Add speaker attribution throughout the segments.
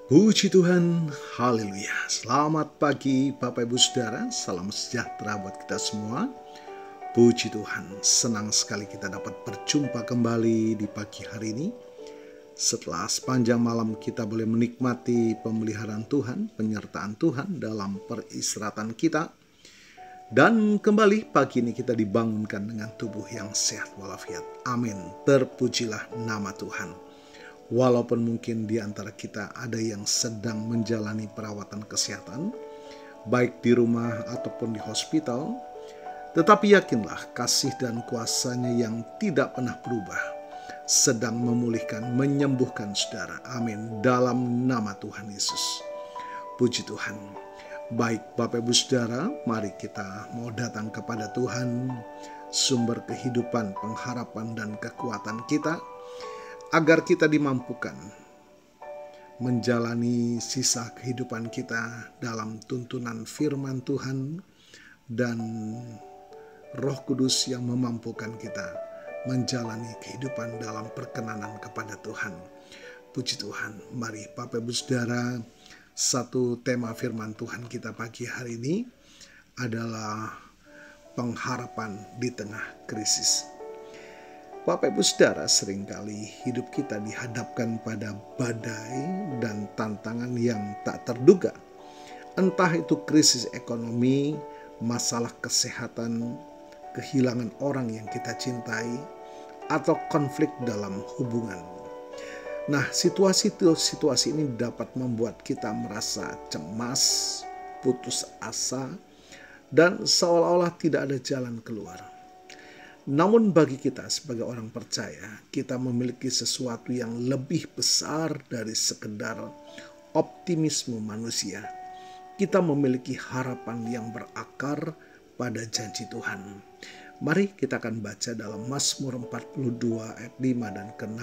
Speaker 1: Puji Tuhan, haleluya. Selamat pagi Bapak Ibu Saudara, salam sejahtera buat kita semua. Puji Tuhan, senang sekali kita dapat berjumpa kembali di pagi hari ini. Setelah sepanjang malam kita boleh menikmati pemeliharaan Tuhan, penyertaan Tuhan dalam peristirahatan kita. Dan kembali pagi ini kita dibangunkan dengan tubuh yang sehat walafiat. Amin, terpujilah nama Tuhan. Walaupun mungkin di antara kita ada yang sedang menjalani perawatan kesehatan, baik di rumah ataupun di hospital, tetapi yakinlah kasih dan kuasa-Nya yang tidak pernah berubah, sedang memulihkan, menyembuhkan saudara. Amin. Dalam nama Tuhan Yesus. Puji Tuhan. Baik Bapak Ibu Saudara, mari kita mau datang kepada Tuhan, sumber kehidupan, pengharapan, dan kekuatan kita, agar kita dimampukan menjalani sisa kehidupan kita dalam tuntunan firman Tuhan dan Roh Kudus yang memampukan kita menjalani kehidupan dalam perkenanan kepada Tuhan. Puji Tuhan. Mari Bapak Ibu Saudara, satu tema firman Tuhan kita pagi hari ini adalah pengharapan di tengah krisis. Bapak Ibu Saudara, seringkali hidup kita dihadapkan pada badai dan tantangan yang tak terduga. Entah itu krisis ekonomi, masalah kesehatan, kehilangan orang yang kita cintai, atau konflik dalam hubungan. Nah, situasi ini dapat membuat kita merasa cemas, putus asa, dan seolah-olah tidak ada jalan keluar. Namun bagi kita sebagai orang percaya, kita memiliki sesuatu yang lebih besar dari sekedar optimisme manusia. Kita memiliki harapan yang berakar pada janji Tuhan. Mari kita akan baca dalam Mazmur 42 ayat 5 dan ke-6.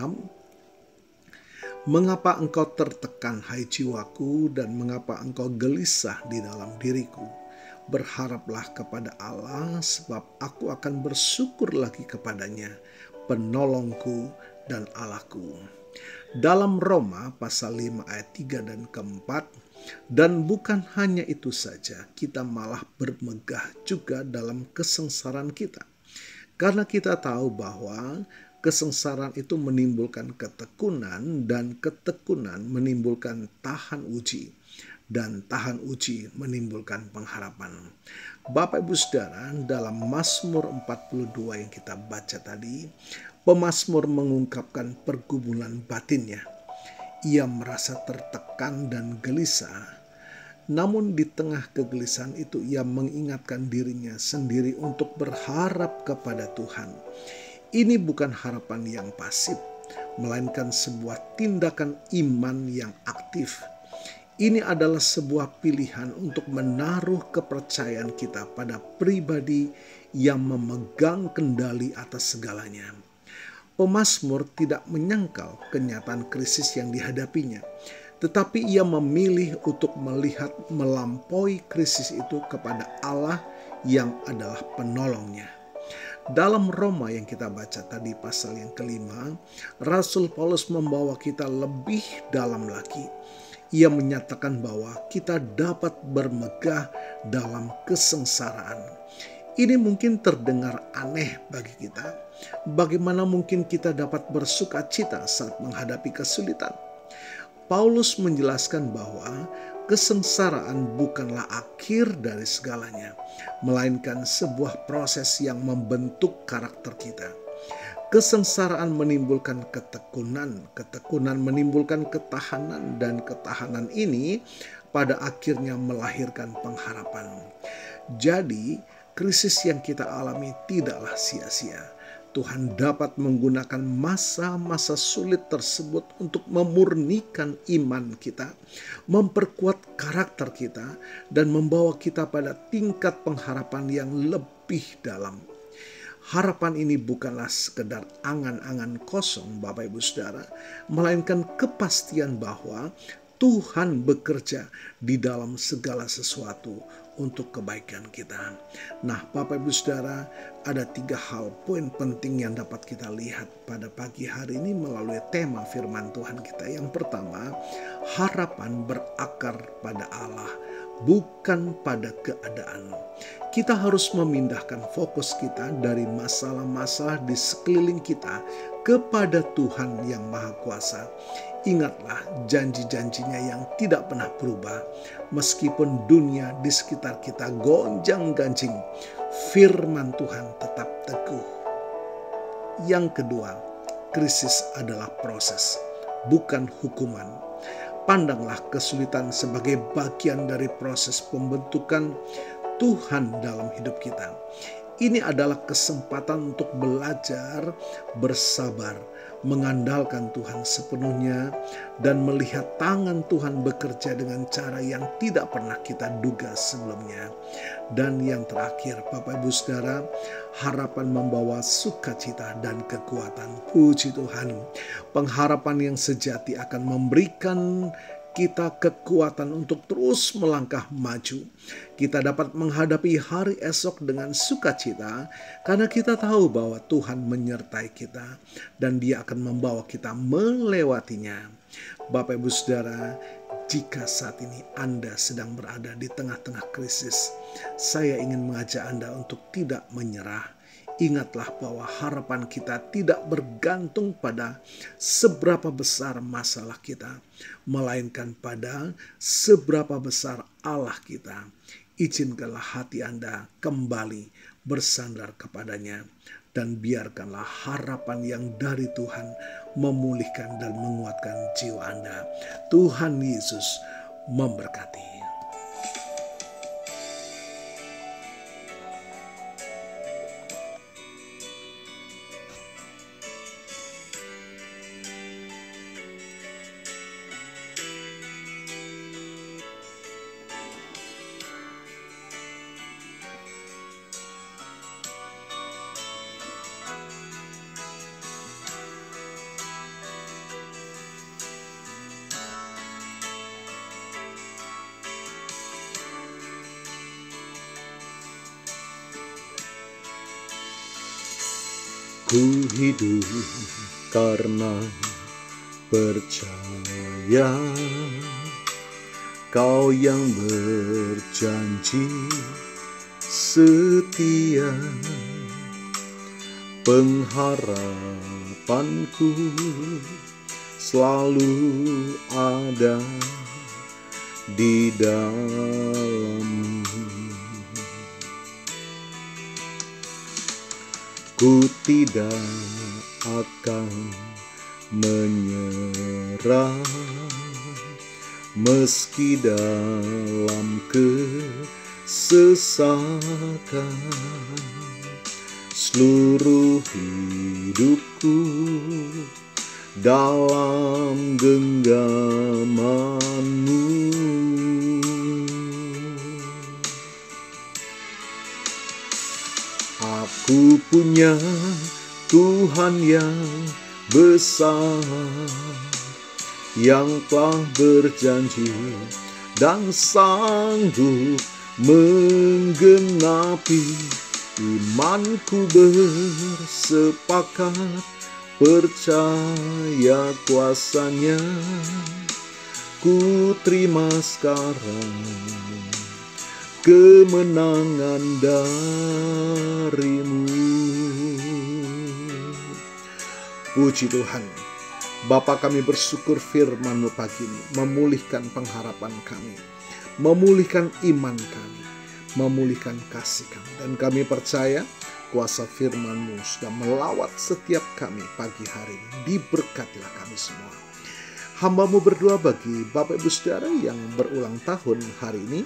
Speaker 1: Mengapa engkau tertekan hai jiwaku, dan mengapa engkau gelisah di dalam diriku? Berharaplah kepada Allah, sebab aku akan bersyukur lagi kepadanya, penolongku dan Allahku. Dalam Roma pasal 5 ayat 3 dan ke-4, dan bukan hanya itu saja, kita malah bermegah juga dalam kesengsaraan kita. Karena kita tahu bahwa kesengsaraan itu menimbulkan ketekunan, dan ketekunan menimbulkan tahan uji, dan tahan uji menimbulkan pengharapan. Bapak Ibu Saudara, dalam Mazmur 42 yang kita baca tadi, pemazmur mengungkapkan pergumulan batinnya. Ia merasa tertekan dan gelisah. Namun di tengah kegelisahan itu ia mengingatkan dirinya sendiri untuk berharap kepada Tuhan. Ini bukan harapan yang pasif, melainkan sebuah tindakan iman yang aktif. Ini adalah sebuah pilihan untuk menaruh kepercayaan kita pada pribadi yang memegang kendali atas segalanya. Pemazmur tidak menyangkal kenyataan krisis yang dihadapinya, tetapi ia memilih untuk melihat melampaui krisis itu kepada Allah yang adalah penolongnya. Dalam Roma yang kita baca tadi pasal yang ke-5, Rasul Paulus membawa kita lebih dalam lagi. Ia menyatakan bahwa kita dapat bermegah dalam kesengsaraan. Ini mungkin terdengar aneh bagi kita. Bagaimana mungkin kita dapat bersuka cita saat menghadapi kesulitan? Paulus menjelaskan bahwa kesengsaraan bukanlah akhir dari segalanya, melainkan sebuah proses yang membentuk karakter kita. Kesengsaraan menimbulkan ketekunan, ketekunan menimbulkan ketahanan, dan ketahanan ini pada akhirnya melahirkan pengharapan. Jadi, krisis yang kita alami tidaklah sia-sia. Tuhan dapat menggunakan masa-masa sulit tersebut untuk memurnikan iman kita, memperkuat karakter kita, dan membawa kita pada tingkat pengharapan yang lebih dalam. Harapan ini bukanlah sekedar angan-angan kosong Bapak Ibu Saudara, melainkan kepastian bahwa Tuhan bekerja di dalam segala sesuatu untuk kebaikan kita. Nah, Bapak Ibu Saudara, ada 3 hal poin penting yang dapat kita lihat pada pagi hari ini melalui tema firman Tuhan kita. Yang pertama, harapan berakar pada Allah, bukan pada keadaan. Kita harus memindahkan fokus kita dari masalah-masalah di sekeliling kita kepada Tuhan yang Maha Kuasa. Ingatlah janji-janjinya yang tidak pernah berubah. Meskipun dunia di sekitar kita gonjang-ganjing, firman Tuhan tetap teguh. Yang kedua, krisis adalah proses, bukan hukuman. Pandanglah kesulitan sebagai bagian dari proses pembentukan Tuhan dalam hidup kita. Ini adalah kesempatan untuk belajar bersabar, mengandalkan Tuhan sepenuhnya, dan melihat tangan Tuhan bekerja dengan cara yang tidak pernah kita duga sebelumnya. Dan yang terakhir, Bapak Ibu Saudara, harapan membawa sukacita dan kekuatan. Puji Tuhan, pengharapan yang sejati akan memberikan kita kekuatan untuk terus melangkah maju. Kita dapat menghadapi hari esok dengan sukacita karena kita tahu bahwa Tuhan menyertai kita dan Dia akan membawa kita melewatinya. Bapak Ibu Saudara, jika saat ini Anda sedang berada di tengah-tengah krisis, saya ingin mengajak Anda untuk tidak menyerah. Ingatlah bahwa harapan kita tidak bergantung pada seberapa besar masalah kita, melainkan pada seberapa besar Allah kita. Izinkanlah hati Anda kembali bersandar kepadanya, dan biarkanlah harapan yang dari Tuhan memulihkan dan menguatkan jiwa Anda. Tuhan Yesus memberkati.
Speaker 2: Ku hidup karena percaya, Kau yang berjanji setia. Pengharapanku selalu ada di dalam-Mu. Ku tidak akan menyerah, meski dalam kesesakan. Seluruh hidupku dalam genggaman-Mu. Aku punya Tuhan yang besar, yang telah berjanji dan sanggup menggenapi. Imanku bersepakat percaya kuasa-Nya. Ku terima sekarang kemenangan dari-Mu.
Speaker 1: Puji Tuhan, Bapa, kami bersyukur firman-Mu pagi ini memulihkan pengharapan kami, memulihkan iman kami, memulihkan kasih kami. Dan kami percaya kuasa firman-Mu sudah melawat setiap kami pagi hari ini. Diberkatilah kami semua. Hamba-Mu berdoa bagi Bapak Ibu Saudara yang berulang tahun hari ini,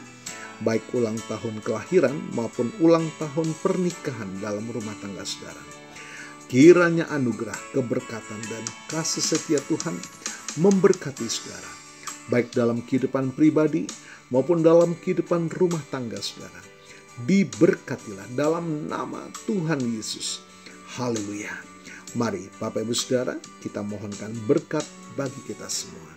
Speaker 1: baik ulang tahun kelahiran maupun ulang tahun pernikahan dalam rumah tangga saudara. Kiranya anugerah, keberkatan, dan kasih setia Tuhan memberkati saudara, baik dalam kehidupan pribadi maupun dalam kehidupan rumah tangga saudara. Diberkatilah dalam nama Tuhan Yesus. Haleluya. Mari Bapak Ibu Saudara, kita mohonkan berkat bagi kita semua.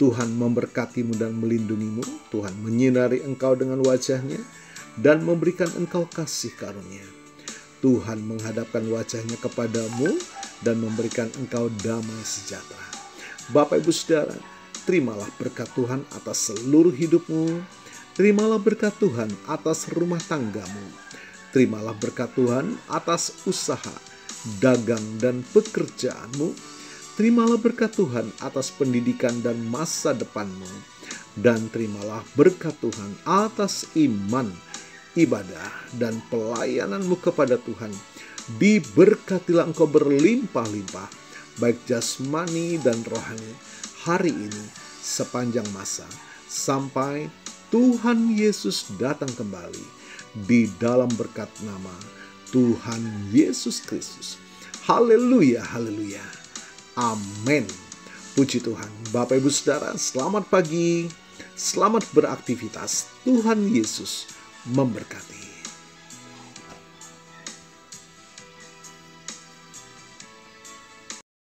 Speaker 1: Tuhan memberkatimu dan melindungimu. Tuhan menyinari engkau dengan wajah-Nya dan memberikan engkau kasih karunia. Tuhan menghadapkan wajah-Nya kepadamu dan memberikan engkau damai sejahtera. Bapak Ibu Saudara, terimalah berkat Tuhan atas seluruh hidupmu. Terimalah berkat Tuhan atas rumah tanggamu. Terimalah berkat Tuhan atas usaha, dagang, dan pekerjaanmu. Terimalah berkat Tuhan atas pendidikan dan masa depanmu. Dan terimalah berkat Tuhan atas iman, ibadah, dan pelayananmu kepada Tuhan. Diberkatilah engkau berlimpah-limpah, baik jasmani dan rohani, hari ini sepanjang masa, sampai Tuhan Yesus datang kembali, di dalam berkat nama Tuhan Yesus Kristus. Haleluya, haleluya. Amin. Puji Tuhan. Bapak Ibu Saudara, selamat pagi. Selamat beraktivitas. Tuhan Yesus memberkati.